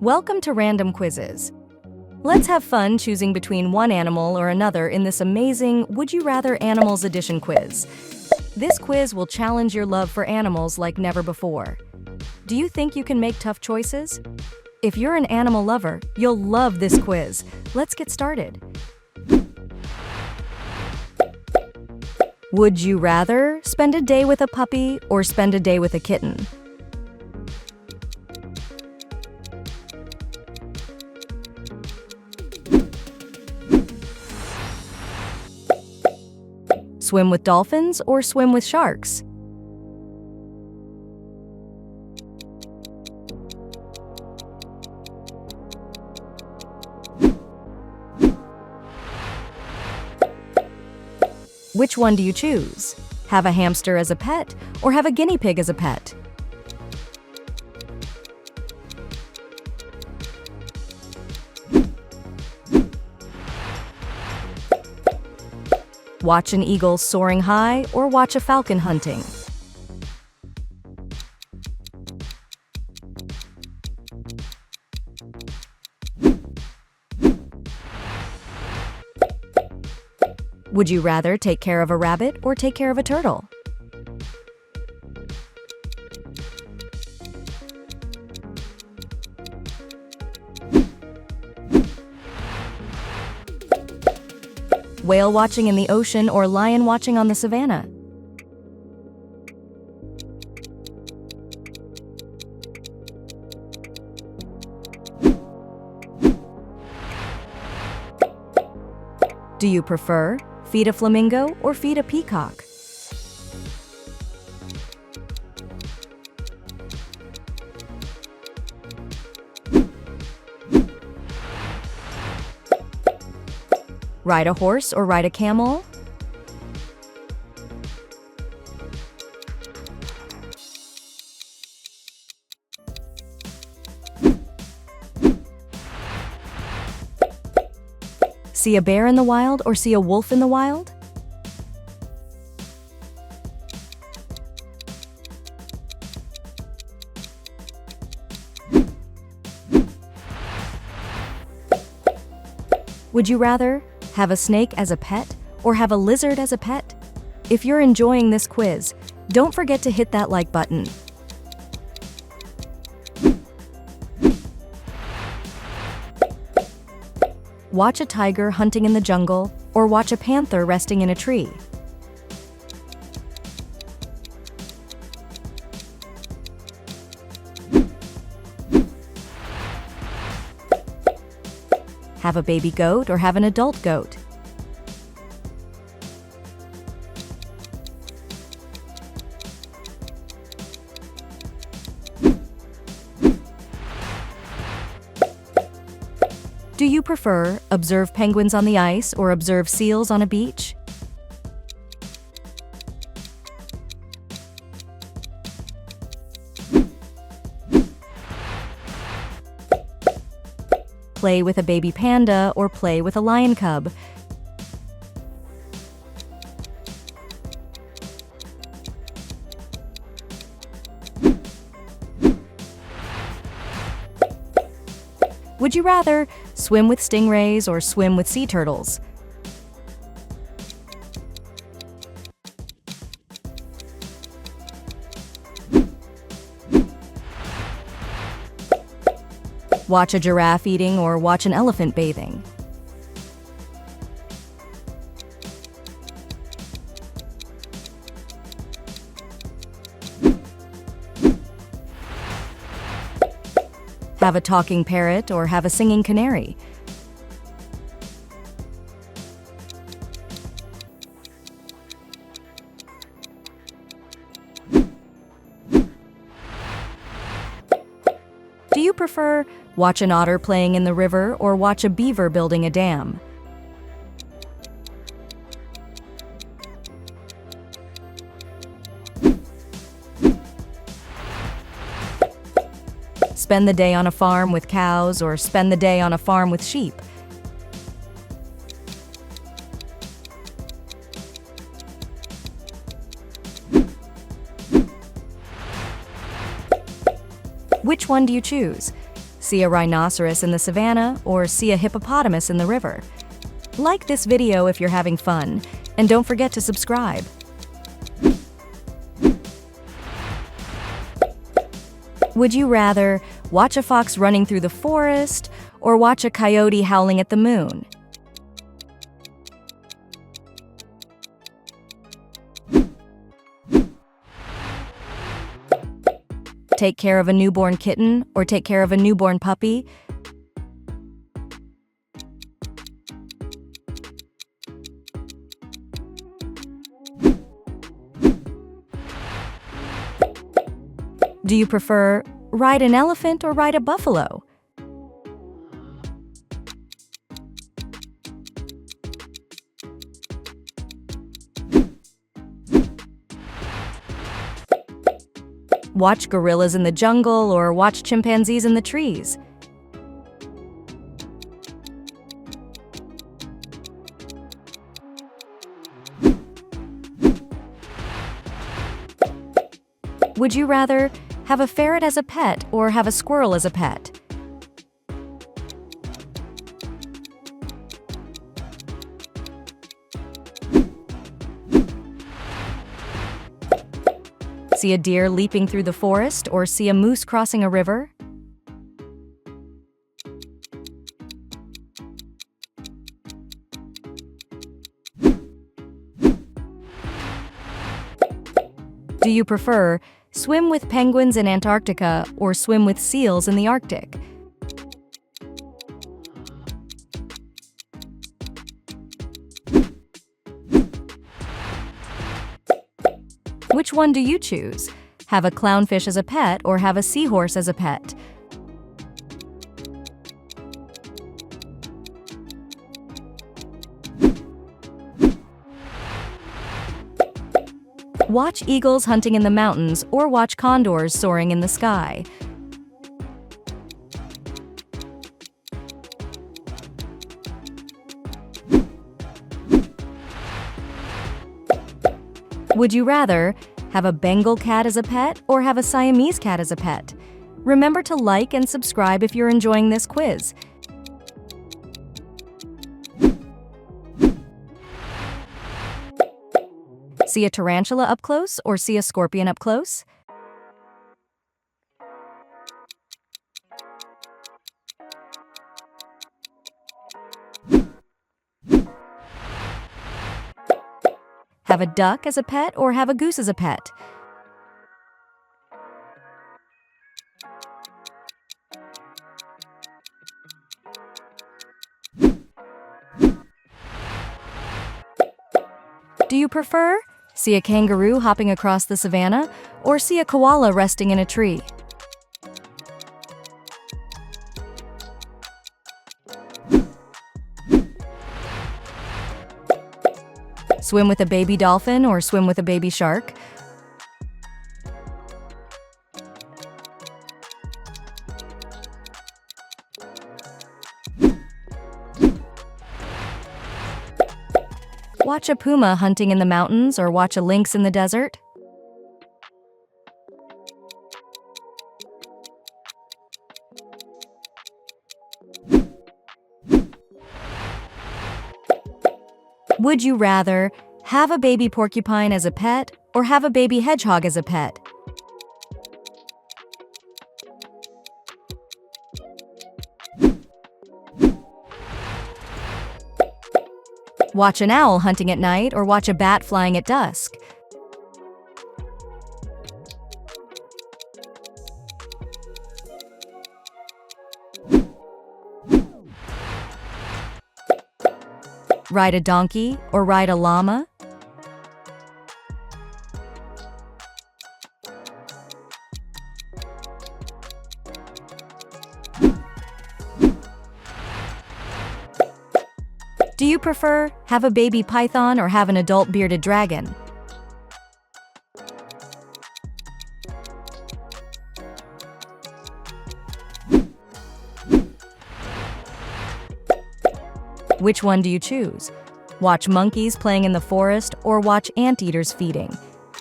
Welcome to Random Quizzes. Let's have fun choosing between one animal or another in this amazing Would You Rather Animals Edition quiz. This quiz will challenge your love for animals like never before. Do you think you can make tough choices? If you're an animal lover, you'll love this quiz. Let's get started. Would you rather spend a day with a puppy or spend a day with a kitten? Swim with dolphins or swim with sharks? Which one do you choose? Have a hamster as a pet or have a guinea pig as a pet? Watch an eagle soaring high or watch a falcon hunting? Would you rather take care of a rabbit or take care of a turtle? Whale watching in the ocean or lion watching on the savannah? Do you prefer feed a flamingo or feed a peacock? Ride a horse or ride a camel? See a bear in the wild or see a wolf in the wild? Would you rather have a snake as a pet or have a lizard as a pet? If you're enjoying this quiz, don't forget to hit that like button. Watch a tiger hunting in the jungle or watch a panther resting in a tree? Have a baby goat or have an adult goat? Do you prefer observe penguins on the ice or observe seals on a beach? Play with a baby panda or play with a lion cub? Would you rather swim with stingrays or swim with sea turtles? Watch a giraffe eating or watch an elephant bathing? Have a talking parrot or have a singing canary? Do you prefer watch an otter playing in the river or watch a beaver building a dam? Spend the day on a farm with cows or spend the day on a farm with sheep? Which one do you choose? See a rhinoceros in the savannah, or see a hippopotamus in the river? Like this video if you're having fun, and don't forget to subscribe. Would you rather watch a fox running through the forest or watch a coyote howling at the moon? Take care of a newborn kitten or take care of a newborn puppy? Do you prefer ride an elephant or ride a buffalo? Watch gorillas in the jungle or watch chimpanzees in the trees? Would you rather have a ferret as a pet or have a squirrel as a pet? See a deer leaping through the forest or see a moose crossing a river? Do you prefer swim with penguins in Antarctica or swim with seals in the Arctic? Which one do you choose? Have a clownfish as a pet or have a seahorse as a pet? Watch eagles hunting in the mountains or watch condors soaring in the sky. Would you rather have a Bengal cat as a pet or have a Siamese cat as a pet? Remember to like and subscribe if you're enjoying this quiz. See a tarantula up close or see a scorpion up close? Have a duck as a pet or have a goose as a pet? Do you prefer see a kangaroo hopping across the savannah or see a koala resting in a tree? Swim with a baby dolphin or swim with a baby shark? Watch a puma hunting in the mountains or watch a lynx in the desert? Would you rather have a baby porcupine as a pet or have a baby hedgehog as a pet? Watch an owl hunting at night or watch a bat flying at dusk? Ride a donkey or ride a llama? Do you prefer have a baby python or have an adult bearded dragon? Which one do you choose? Watch monkeys playing in the forest or watch anteaters feeding?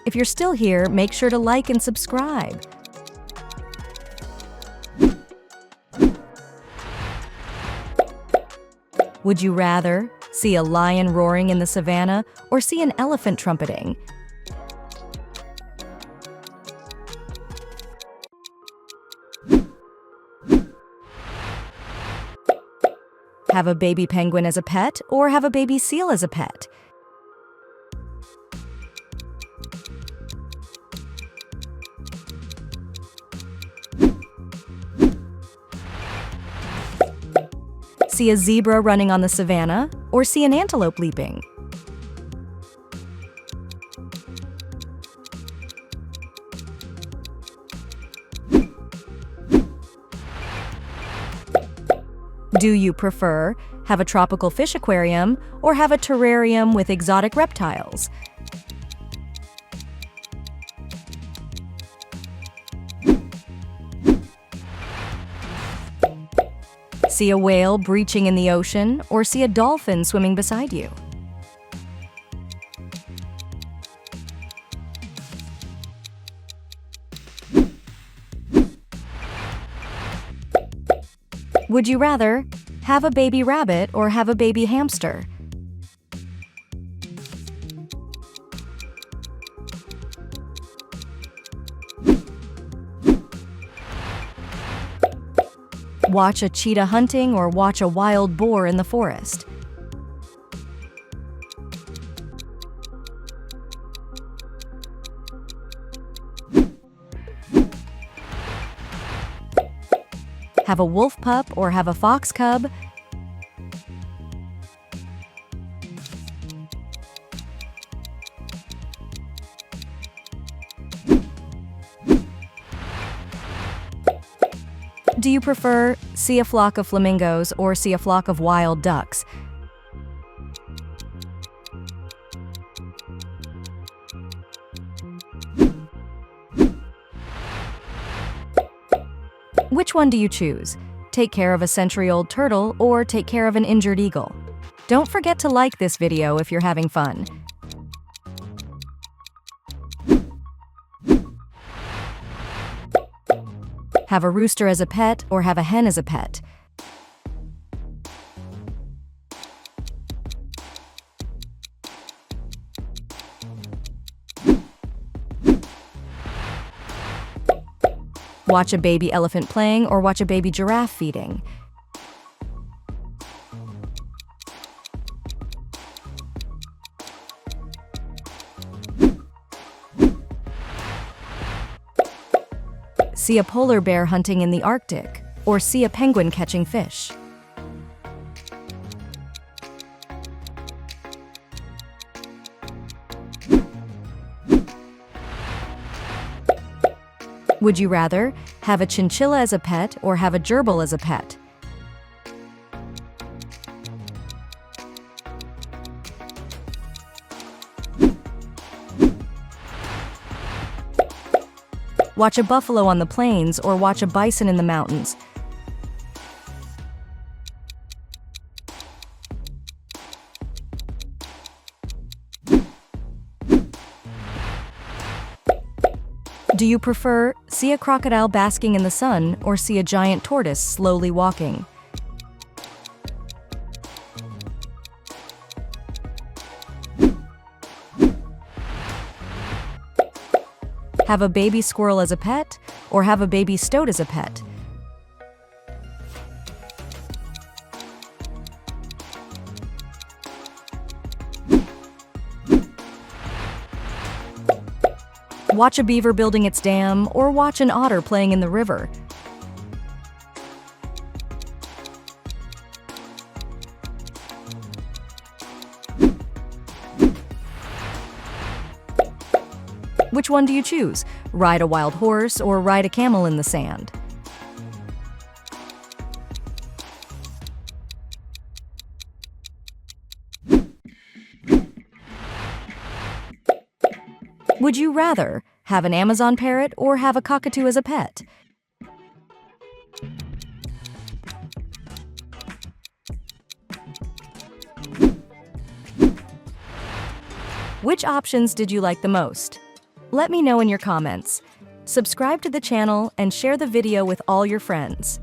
If you're still here, make sure to like and subscribe. Would you rather see a lion roaring in the savannah or see an elephant trumpeting? Have a baby penguin as a pet or have a baby seal as a pet? See a zebra running on the savannah or see an antelope leaping? Do you prefer have a tropical fish aquarium or have a terrarium with exotic reptiles? See a whale breaching in the ocean or see a dolphin swimming beside you? Would you rather have a baby rabbit or have a baby hamster? Watch a cheetah hunting or watch a wild boar in the forest? Have a wolf pup or have a fox cub? Do you prefer see a flock of flamingos or see a flock of wild ducks? Which one do you choose? Take care of a century-old turtle or take care of an injured eagle? Don't forget to like this video if you're having fun. Have a rooster as a pet or have a hen as a pet? Watch a baby elephant playing or watch a baby giraffe feeding? See a polar bear hunting in the Arctic or see a penguin catching fish? Would you rather have a chinchilla as a pet or have a gerbil as a pet? Watch a buffalo on the plains or watch a bison in the mountains? Do you prefer see a crocodile basking in the sun or see a giant tortoise slowly walking? Have a baby squirrel as a pet or have a baby stoat as a pet? Watch a beaver building its dam or watch an otter playing in the river? Which one do you choose? Ride a wild horse or ride a camel in the sand? Would you rather have an Amazon parrot or have a cockatoo as a pet? Which options did you like the most? Let me know in your comments. Subscribe to the channel and share the video with all your friends.